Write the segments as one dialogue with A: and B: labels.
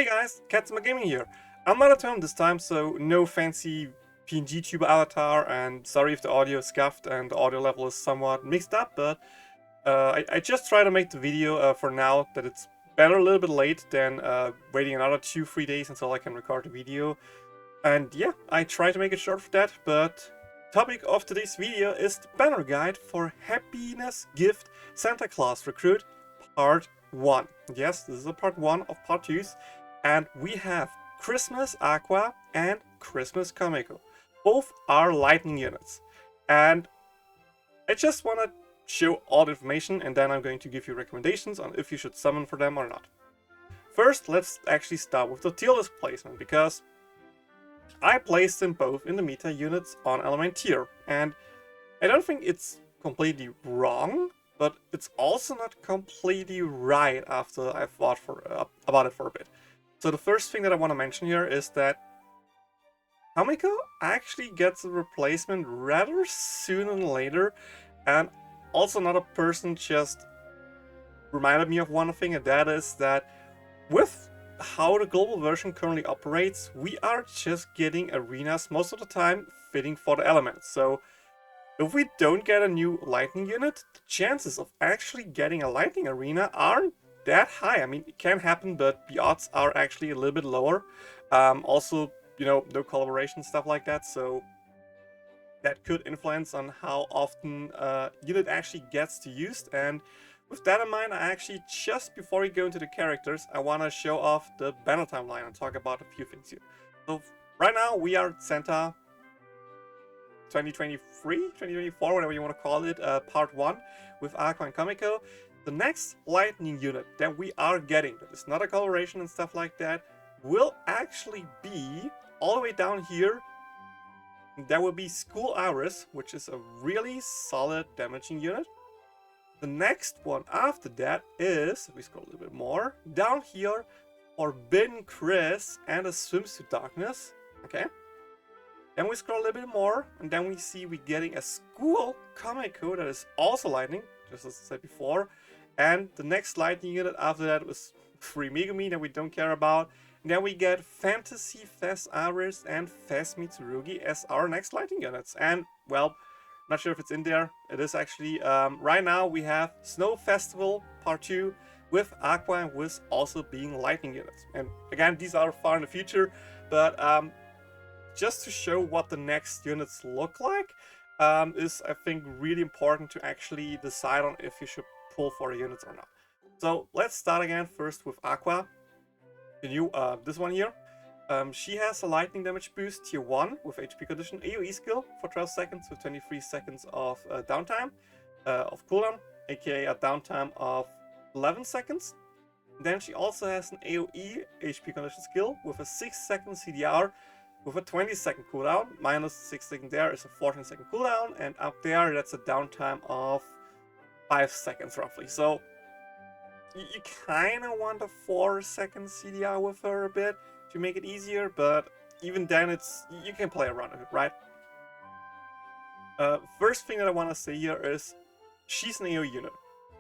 A: Hey guys, Katsuma Gaming here. I'm not at home this time, so no fancy PNG tuber avatar, and sorry if the audio is scuffed and the audio level is somewhat mixed up, but I just try to make the video for now that it's better a little bit late than waiting another 2-3 days until I can record the video. And yeah, I try to make it short for that, but topic of today's video is the banner guide for Happiness Gift Santa Claus Recruit Part 1. Yes, this is a part 1 of part 2s. And we have Xmas Aqua and Xmas Komekko. Both are lightning units. And I just want to show all the information, and then I'm going to give you recommendations on if you should summon for them or not. First, let's actually start with the tier list placement, because I placed them both in the meta units on element tier. And I don't think it's completely wrong, but it's also not completely right after I've thought about it for a bit. So the first thing that I want to mention here is that Komekko actually gets a replacement rather sooner than later, and also another person just reminded me of one thing, and that is that with how the global version currently operates, we are just getting arenas most of the time fitting for the elements. So if we don't get a new lightning unit, the chances of actually getting a lightning arena aren't that high. I mean, it can happen, but the odds are actually a little bit lower. Also, you know, no collaboration, stuff like that, so that could influence on how often unit actually gets to used. And with that in mind, I actually, just before we go into the characters, I want to show off the banner timeline and talk about a few things here. So right now we are at Santa 2023, 2024, whatever you want to call it, part 1 with Aqua and Komekko. The next lightning unit that we are getting, that is not a coloration and stuff like that, will actually be all the way down here. That will be School Iris, which is a really solid damaging unit. The next one after that is, if we scroll a little bit more, down here, Forbidden Chris and a Swimsuit Darkness. Okay. Then we scroll a little bit more, and then we see we're getting a School Komekko that is also lightning, just as I said before. And the next lightning unit after that was Free Megumi that we don't care about. And then we get Fantasy Fest Iris and Fest Mitsurugi as our next lightning units. And, well, not sure if it's in there. It is actually. Right now we have Snow Festival Part 2 with Aqua and Wiz also being lightning units. And again, these are far in the future, but just to show what the next units look like is, I think, really important to actually decide on if you should pull for the units or not. So let's start again first with Aqua. The new, this one here. She has a lightning damage boost tier 1 with HP condition AoE skill for 12 seconds with 23 seconds of downtime of cooldown, aka a downtime of 11 seconds. Then she also has an AoE HP condition skill with a 6-second CDR with a 20-second cooldown. Minus 6 seconds there is a 14-second cooldown, and up there that's a downtime of 5 seconds roughly. So you kind of want a 4-second CDR with her a bit to make it easier, but even then you can play around it, right? First thing that I want to say here is she's an AoE unit.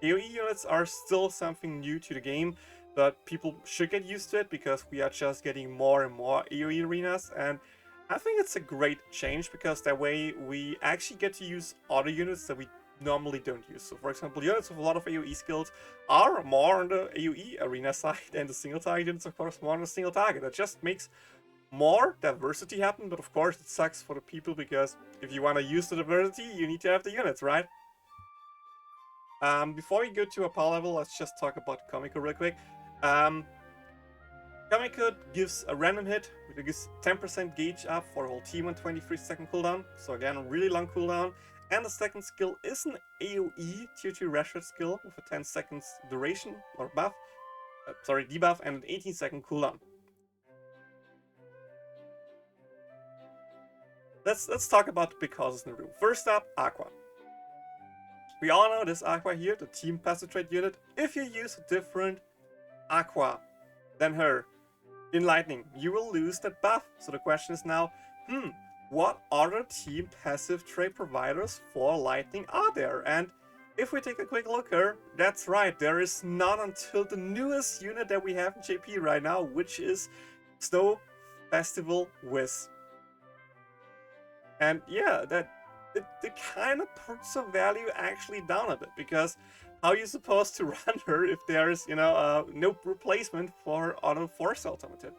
A: AoE units are still something new to the game, but people should get used to it because we are just getting more and more AoE arenas, and I think it's a great change because that way we actually get to use other units that we normally don't use. So for example, units with a lot of AoE skills are more on the AoE arena side, and the single target units of course more on the single target. That just makes more diversity happen, but of course it sucks for the people because if you want to use the diversity, you need to have the units, right? Before we go to a power level, let's just talk about Komekko real quick. Komekko gives a random hit, which gives 10% gauge up for the whole team on 23-second cooldown. So again, a really long cooldown. And the second skill is an AoE tier 2 Rashford skill with a 10 seconds duration or buff, debuff, and an 18-second cooldown. Let's talk about the big causes in the room. First up, Aqua. We all know this Aqua here, the team passive trait unit. If you use a different Aqua than her in lightning, you will lose that buff. So the question is now, what other team passive trait providers for lightning are there? And if we take a quick look here, that's right, there is none until the newest unit that we have in JP right now, which is Snow Festival Wiz. And yeah, that it kind of puts the value actually down a bit, because how are you supposed to run her if there's, you know, no replacement for auto force alternative?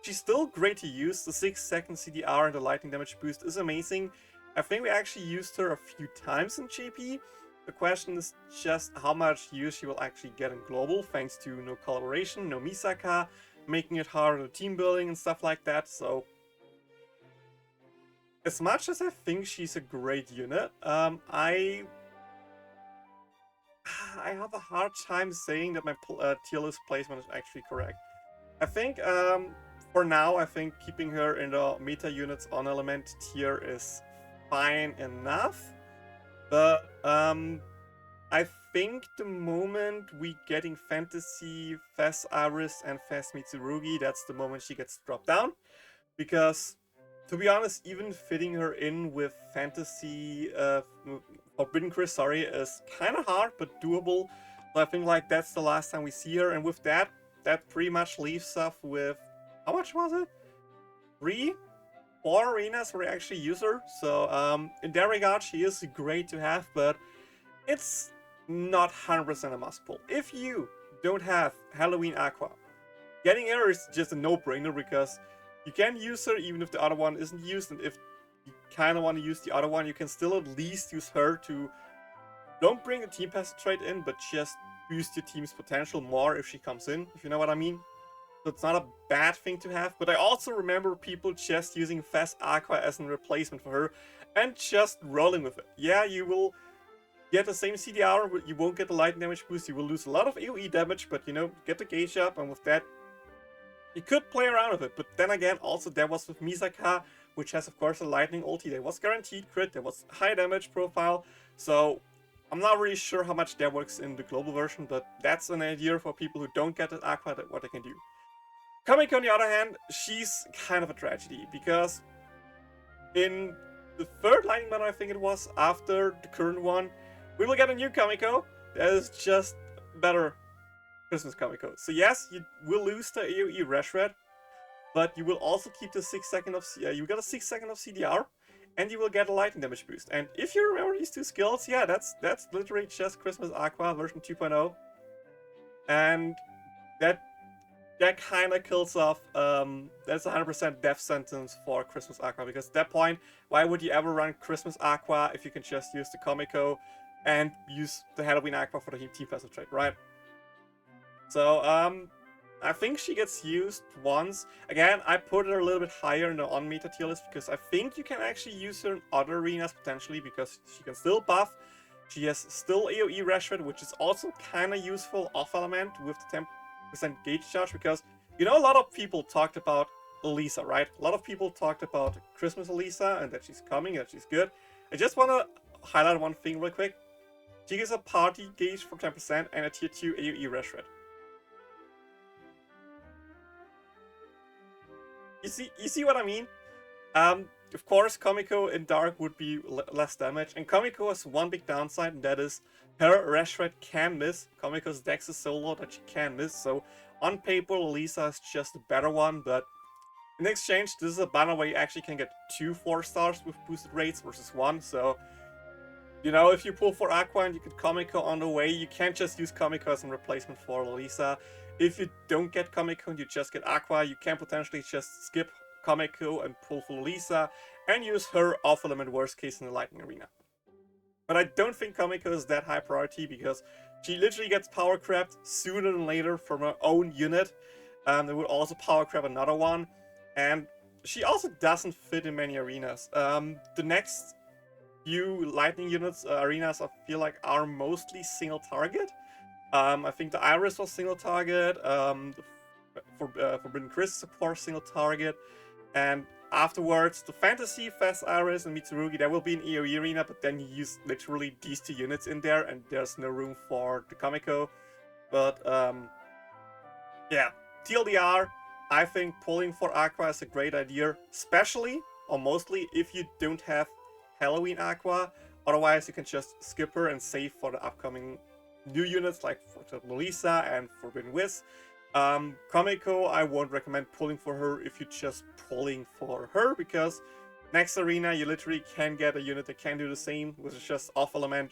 A: She's still great to use. The 6-second CDR and the lightning damage boost is amazing. I think we actually used her a few times in JP. The question is just how much use she will actually get in global, thanks to no collaboration, no Misaka, making it harder to team building and stuff like that. So as much as I think she's a great unit, I have a hard time saying that my tier list placement is actually correct. I think for now, I think keeping her in the meta units on element tier is fine enough. But I think the moment we getting Fantasy, Fast Iris, and Fast Mitsurugi, that's the moment she gets dropped down. Because, to be honest, even fitting her in with Fantasy, Forbidden Chris, sorry, is kind of hard, but doable. So I think like that's the last time we see her, and with that, that pretty much leaves stuff with, how much was it? 4 arenas where I actually use her. So in that regard, she is great to have, but it's not 100% a must pull. If you don't have Halloween Aqua, getting her is just a no-brainer, because you can use her even if the other one isn't used, and if you kind of want to use the other one, you can still at least use her to, don't bring the team passive trait in, but just boost your team's potential more if she comes in, if you know what I mean. So it's not a bad thing to have, but I also remember people just using Fast Aqua as a replacement for her and just rolling with it. Yeah, you will get the same CDR, but you won't get the lightning damage boost, you will lose a lot of AoE damage, but you know, get the gauge up, and with that, you could play around with it. But then again, also there was with Misaka, which has of course a lightning ulti, there was guaranteed crit, there was high damage profile, so I'm not really sure how much that works in the global version, but that's an idea for people who don't get the Aqua, what they can do. Komekko, on the other hand, she's kind of a tragedy, because in the third lightning battle, I think it was, after the current one, we will get a new Komekko that is just better Christmas Komekko. So yes, you will lose the AoE Reshred, but you will also keep the 6 second of you got a 6 second of CDR, and you will get a lightning damage boost. And if you remember these two skills, yeah, that's literally just Christmas Aqua version 2.0, and that kind of kills off, that's 100% death sentence for Christmas Aqua, because at that point, why would you ever run Christmas Aqua if you can just use the Komekko and use the Halloween Aqua for the team passive trait, right? So, I think she gets used once. Again, I put her a little bit higher in the on-meta tier list, because I think you can actually use her in other arenas potentially, because she can still buff. She has still AoE Reshred, which is also kind of useful off-element with the 10% gauge charge, because, you know, a lot of people talked about Lolisa, right? A lot of people talked about Christmas Lolisa and that she's coming, that she's good. I just want to highlight one thing real quick. She gets a party gauge for 10% and a tier 2 AoE Reshred. You see what I mean? Of course, Komekko in Dark would be less damage, and Komekko has one big downside, and that is her Reshred can miss. Komekko's dex is so low that she can miss, so on paper, Lolisa is just a better one, but in exchange, this is a banner where you actually can get 2 4-stars with boosted rates versus 1, so, you know, if you pull for Aqua and you get Komekko on the way, you can't just use Komekko as a replacement for Lolisa. If you don't get Komekko and you just get Aqua, you can potentially just skip Komekko and pull for Lolisa and use her off-element worst case in the Lightning Arena. But I don't think Komekko is that high priority, because she literally gets power crabbed sooner than later from her own unit. They would also power crab another one, and she also doesn't fit in many arenas. The next few Lightning units arenas I feel like are mostly single target. I think the Iris was single target, Forbidden Chris is of course single target, and afterwards the Fantasy, Fast Iris, and Mitsurugi, that will be an AoE arena, but then you use literally these 2 units in there, and there's no room for the Komekko. But yeah, TLDR, I think pulling for Aqua is a great idea, especially, or mostly, if you don't have Halloween Aqua, Otherwise, you can just skip her and save for the upcoming new units, like for example Lolisa and Forbidden Wiz. Komekko, I won't recommend pulling for her if you're just pulling for her, because next arena you literally can get a unit that can do the same, which is just off element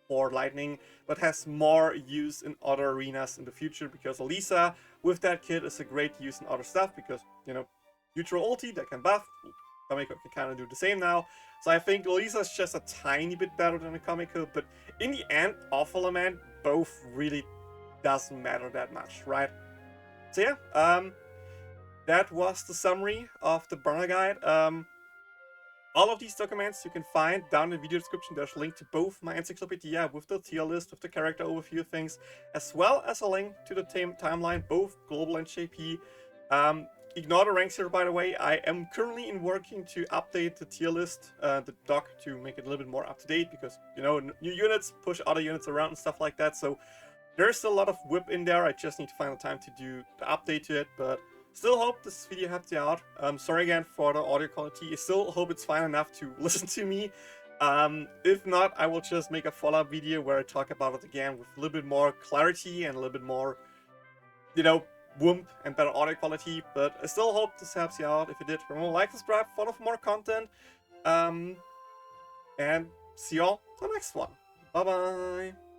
A: or lightning, but has more use in other arenas in the future, because Lolisa with that kit is a great use in other stuff, because, you know, neutral ulti that can buff. Komekko can kind of do the same now. So I think Lolisa is just a tiny bit better than a Komekko, but in the end, off element, both really doesn't matter that much, right? So yeah, that was the summary of the burner guide. All of these documents you can find down in the video description. There's a link to both my Encyclopedia with the tier list, with the character overview things, as well as a link to the timeline, both global and JP. Ignore the ranks here, by the way. I am currently working to update the tier list, the doc, to make it a little bit more up to date, because, you know, new units push other units around and stuff like that. So there's a lot of whip in there. I just need to find the time to do the update to it, but still hope this video helped you out. Sorry again for the audio quality. I still hope it's fine enough to listen to me. If not, I will just make a follow-up video where I talk about it again with a little bit more clarity and a little bit more, you know, whoomp and better audio quality. But I still hope this helps you out. If you did, remember, like, subscribe, follow for more content. And see y'all on the next one. Bye-bye.